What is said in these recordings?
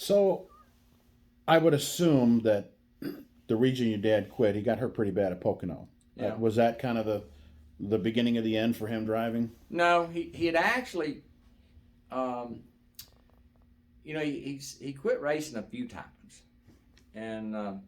So I would assume that the region your dad quit, he got hurt pretty bad at Pocono. Yeah. Was that kind of the beginning of the end for him driving? No, he had actually, he quit racing a few times, and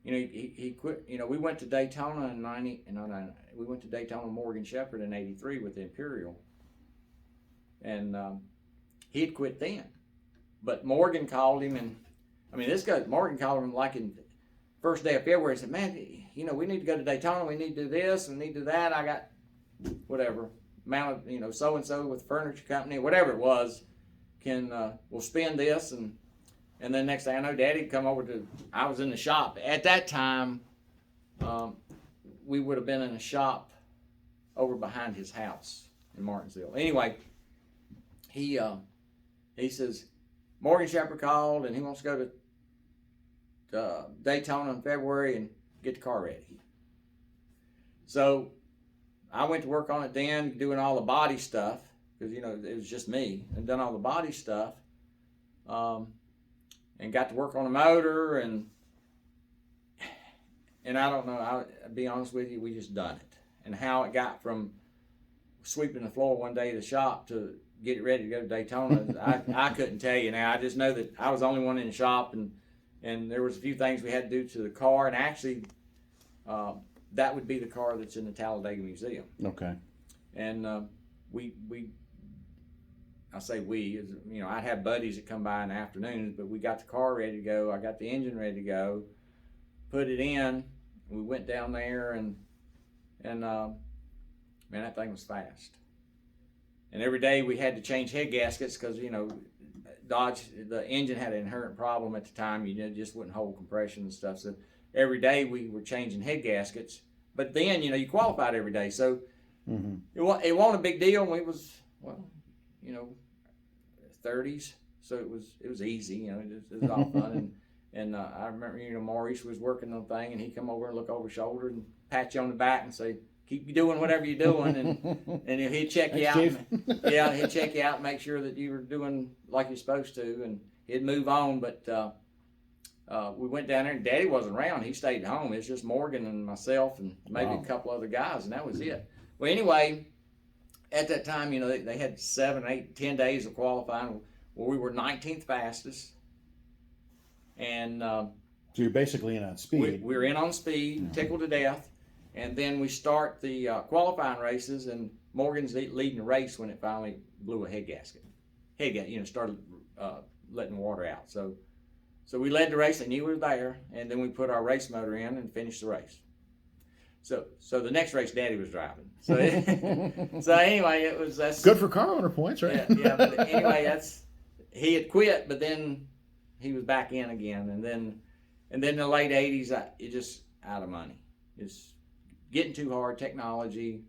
he quit. We went to Daytona in we went to Daytona Morgan Shepherd in '83 with the Imperial, and he had quit then. But Morgan called him, and Morgan called him like in first day of February. He said, "Man, we need to go to Daytona. We need to do this and need to do that. I got whatever mounted, so and so with the furniture company, whatever it was. We'll spend this and then next thing I know, Daddy come over to. I was in the shop at that time. We would have been in a shop over behind his house in Martinsville. Anyway, he says Morgan Shepherd called and he wants to go to Daytona in February and get the car ready. So I went to work on it then, doing all the body stuff because it was just me and done all the body stuff, and got to work on the motor and I don't know. I'll be honest with you, we just done it. And how it got from sweeping the floor one day at the shop to get it ready to go to Daytona, I couldn't tell you now. I just know that I was the only one in the shop, and there was a few things we had to do to the car, and actually that would be the car that's in the Talladega Museum. Okay. And I say we, I'd have buddies that come by in the afternoons, but we got the car ready to go. I got the engine ready to go, put it in. We went down there and man, that thing was fast. And every day we had to change head gaskets because, Dodge, the engine had an inherent problem at the time. It just wouldn't hold compression and stuff. So every day we were changing head gaskets. But then, you qualified every day. So it wasn't a big deal. We was, 30s. So it was easy. It was all fun. And I remember, Maurice was working on the thing, and he'd come over and look over his shoulder and pat you on the back and say, "Keep you doing whatever you're doing," and he'd check you out. He'd check you out and make sure that you were doing like you're supposed to, and he'd move on. But we went down there, and Daddy wasn't around. He stayed at home. It was just Morgan and myself and maybe a couple other guys, and that was it. Well, anyway, at that time, they had 7, 8, 10 days of qualifying. Well, we were 19th fastest. And so you're basically in on speed. We were in on speed, tickled to death, and then we start the qualifying races, and Morgan's leading the race when it finally blew a head gasket. Started letting water out. So we led the race. They knew we were there, and then we put our race motor in and finished the race. So the next race, Daddy was driving. So anyway, that's good for car owner points, right? Yeah. But anyway, he had quit, but then he was back in again, and then in the late '80s, it just out of money. It's getting too hard. Technology.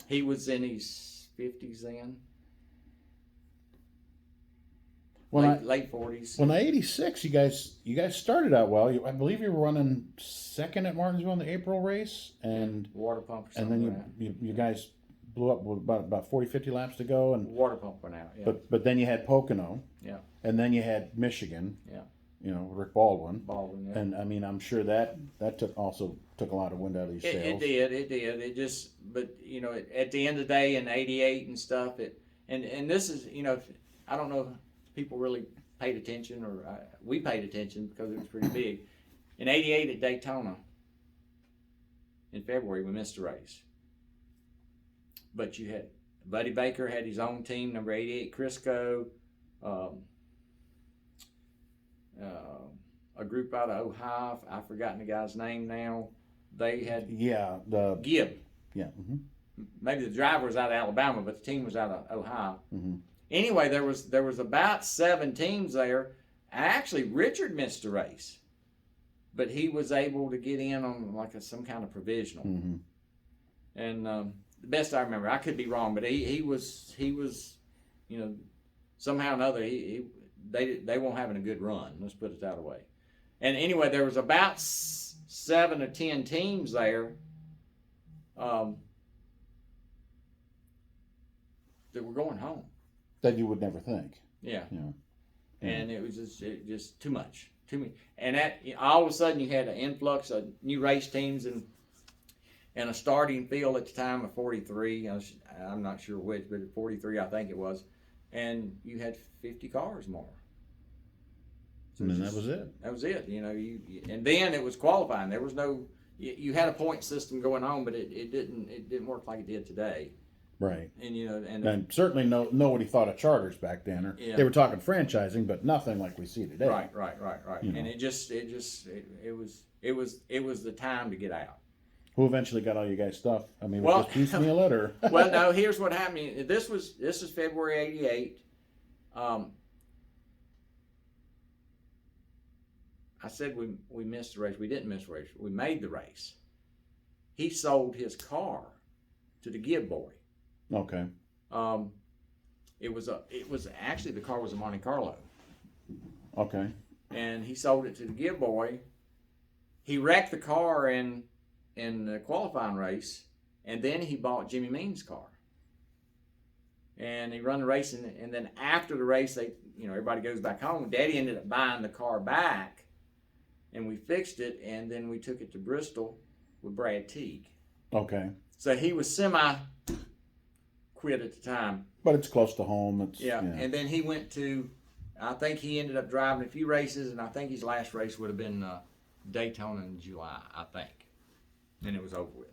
He was in his 50s then. Late 40s. Well, in '86, you guys started out well. I believe you were running second at Martinsville in the April race, and water pump. And then you guys blew up with about 40, 50 laps to go, and water pump went out. Yeah. But then you had Pocono. Yeah. And then you had Michigan. Yeah. Rick Baldwin. Yeah. And I'm sure that took a lot of wind out of these sails. It did. It just, but at the end of the day in '88 and stuff, and this is, I don't know if people really paid attention, or we paid attention because it was pretty big. In '88 at Daytona, in February, we missed a race. But you had Buddy Baker had his own team, number 88 Crisco. A group out of Ohio, I've forgotten the guy's name now. They had the Gibb. Yeah. Mm-hmm. Maybe the driver was out of Alabama, but the team was out of Ohio. Mm-hmm. Anyway, there was about 7 teams there. Actually, Richard missed a race, but he was able to get in on some kind of provisional. Mm-hmm. And the best I remember, I could be wrong, but he was somehow or another they weren't having a good run. Let's put it that way. And anyway, there was about 7 or 10 teams there that were going home. That you would never think. Yeah. Yeah. And it was just too much, too many. And that all of a sudden you had an influx of new race teams and a starting field at the time of 43. I'm not sure which, but 43 I think it was. And you had 50 cars more. So And then that was it. That was it. And then it was qualifying. There was no. You had a point system going on, but it didn't work like it did today. Right. And And certainly nobody thought of charters back then, or Yeah. they were talking franchising, but nothing like we see today. Right. You know. And it was the time to get out. Who eventually got all you guys' stuff? I mean, Well- was this piecemeal it, or? Well, no. Here's what happened. This is February '88. I said we missed the race. We didn't miss the race. We made the race. He sold his car to the Give Boy. Okay. It was actually the car was a Monte Carlo, Okay. and he sold it to the Give Boy. He wrecked the car in the qualifying race, and then he bought Jimmy Mean's car. And he run the race, and then after the race, everybody goes back home. Daddy ended up buying the car back, and we fixed it, and then we took it to Bristol with Brad Teague. Okay. So he was semi-quit at the time. But it's close to home. It's Yeah. And then he went to, I think he ended up driving a few races, and I think his last race would have been Daytona in July, I think. Then it was over with.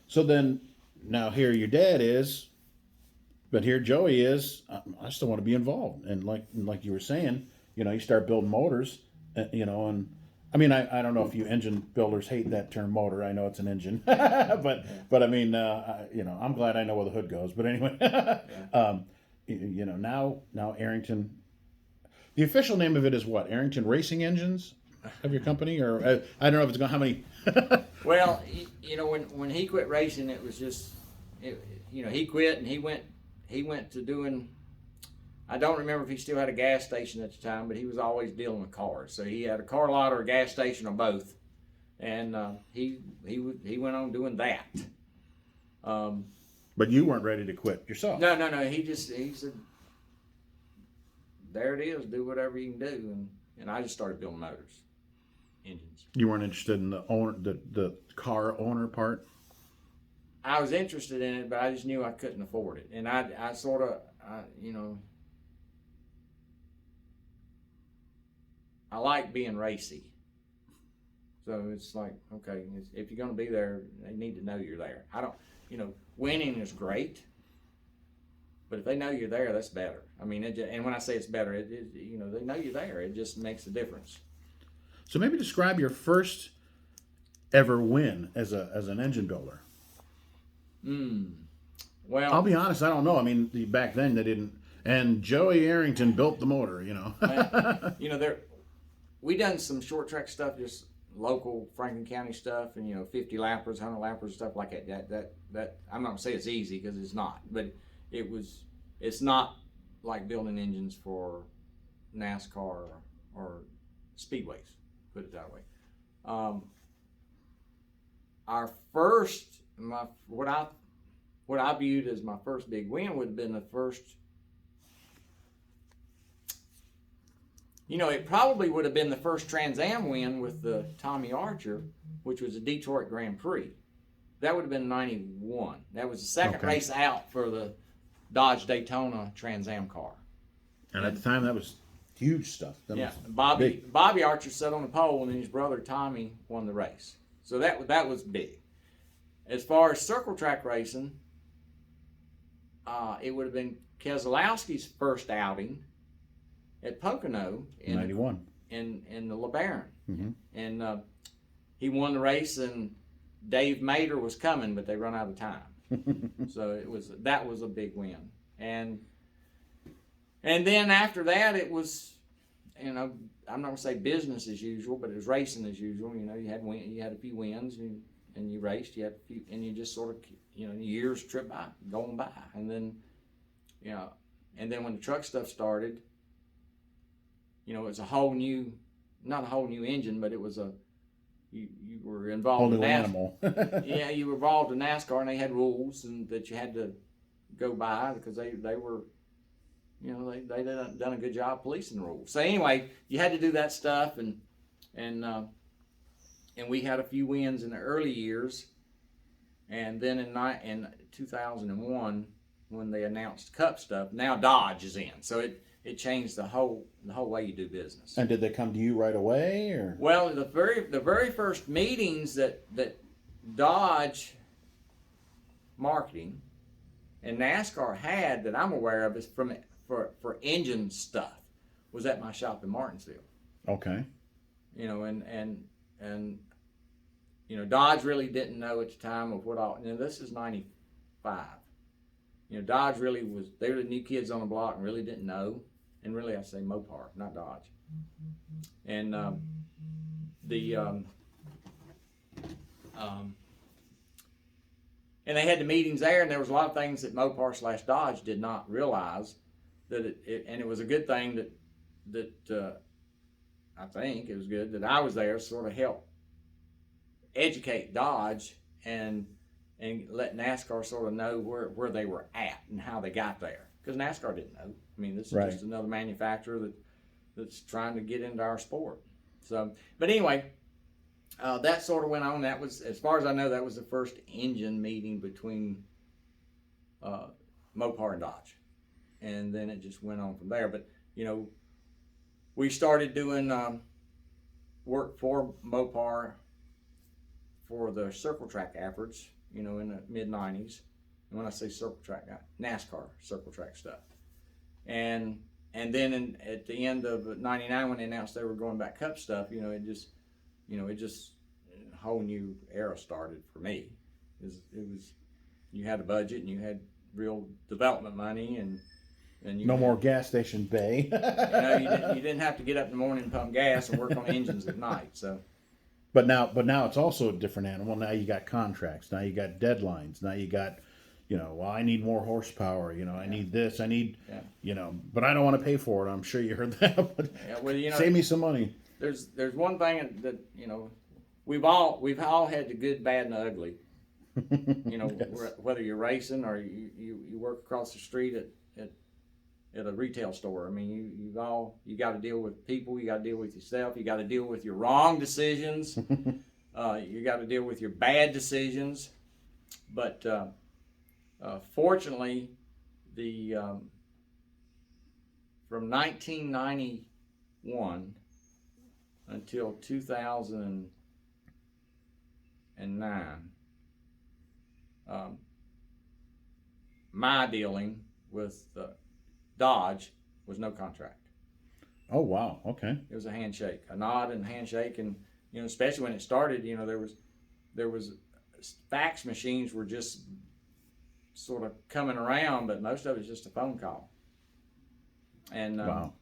So then, now here your dad is, but here Joey is. I still want to be involved, and like you were saying, you start building motors, and I mean, I don't know if you engine builders hate that term motor. I know it's an engine, but I mean, I'm glad I know where the hood goes. But anyway, now Arrington. The official name of it is what? Arrington Racing Engines of your company, or I don't know if it's going how many. Well, when he quit racing, it was just, he quit and he went to doing. I don't remember if he still had a gas station at the time, but he was always dealing with cars. So he had a car lot or a gas station or both, and he went on doing that. But you weren't ready to quit yourself. No. He said, "There it is. Do whatever you can do," and I just started building motors, engines. You weren't interested in the car owner part. I was interested in it, but I just knew I couldn't afford it, and I sort of, I like being racy. So it's like, okay, if you're going to be there, they need to know you're there. Winning is great, but if they know you're there, that's better. I mean, and when I say it's better, they know you're there. It just makes a difference. So maybe describe your first ever win as an engine builder. Well, I'll be honest, I don't know. I mean, back then they didn't. And Joey Arrington built the motor, we done some short track stuff, just local Franklin County stuff, and 50 lappers, 100 lappers, stuff like that. That I'm not gonna say it's easy because it's not, but it's not like building engines for NASCAR or speedways. Put it that way. Our first, what I viewed as my first big win would have been the first. It probably would have been the first Trans Am win with the Tommy Archer, which was a Detroit Grand Prix. That would have been '91. That was the second race out for the Dodge Daytona Trans Am car. And at the time, that was huge stuff. Bobby Archer sat on the pole, and then his brother Tommy won the race. So that was big. As far as circle track racing, it would have been Keselowski's first outing at Pocono in '91 in the LeBaron, and he won the race, and Dave Mader was coming, but they run out of time. So that was a big win, and then after that it was, I'm not gonna say business as usual, but it was racing as usual. You had a few wins, and you raced, you had a few, and you just sort of years going by, and then and then when the truck stuff started, you know, it was a whole new, not a whole new engine, but it was you were Whole involved new in animal. yeah, you were involved in NASCAR, and they had rules and that you had to go by because they were, you know, they done a good job policing the rules. So anyway, you had to do that stuff, and we had a few wins in the early years, and then in 2001 when they announced Cup stuff, now Dodge is in, so it changed the whole way you do business. And did they come to you right away, or? Well, the very first meetings that Dodge marketing and NASCAR had that I'm aware of is for engine stuff was at my shop in Martinsville. Okay. You know, and you know, Dodge really didn't know at the time of what all. You know, this is '95. You know, Dodge really was. They were the new kids on the block and really didn't know. And really, I say MoPar, not Dodge. And and they had the meetings there, and there was a lot of things that MoPar / Dodge did not realize that and it was a good thing that I think it was good that I was there, sort of help educate Dodge and let NASCAR sort of know where they were at and how they got there, because NASCAR didn't know. I mean, this is just another manufacturer that's trying to get into our sport. So, but anyway, that sort of went on. That was, as far as I know, that was the first engine meeting between MoPar and Dodge, and then it just went on from there. But you know, we started doing work for MoPar for the circle track efforts, you know, in the mid '90s. And when I say circle track, NASCAR circle track stuff. And then at the end of '99, when they announced they were going back Cup stuff, you know, it just a whole new era started for me. It was you had a budget and you had real development money, and you No more gas station bay. you know, you didn't have to get up in the morning and pump gas and work on engines at night. So. But now it's also a different animal. Now you got contracts. Now you got deadlines. Now you got, you know, well, I need more horsepower. You know, I need this. I need, you know, but I don't want to pay for it. I'm sure you heard that. But well, you know, save me some money. There's one thing that you know, we've all had the good, bad, and the ugly. You know, yes. Whether you're racing or you work across the street at a retail store. I mean, you got to deal with people. You got to deal with yourself. You got to deal with your wrong decisions. You got to deal with your bad decisions. But fortunately, from 1991 until 2009, my dealing with Dodge was no contract. Oh wow! Okay. It was a handshake, a nod and a handshake, and you know, especially when it started, you know, there was fax machines were just sort of coming around, but most of it was just a phone call. And wow.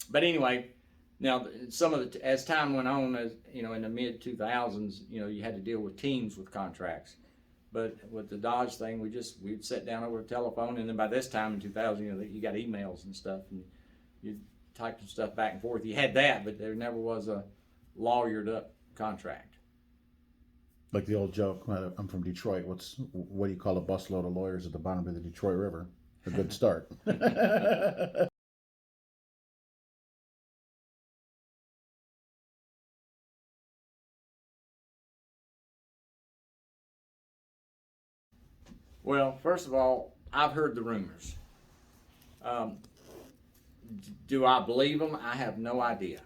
But anyway, now some of as time went on, as you know, in the mid 2000s, you know, you had to deal with teams with contracts. But with the Dodge thing, we'd sit down over the telephone, and then by this time in 2000, you know, you got emails and stuff, and you typed some stuff back and forth. You had that, but there never was a lawyered up contract. Like the old joke, I'm from Detroit. What do you call a busload of lawyers at the bottom of the Detroit River? A good start. Well, first of all, I've heard the rumors. Do I believe them? I have no idea.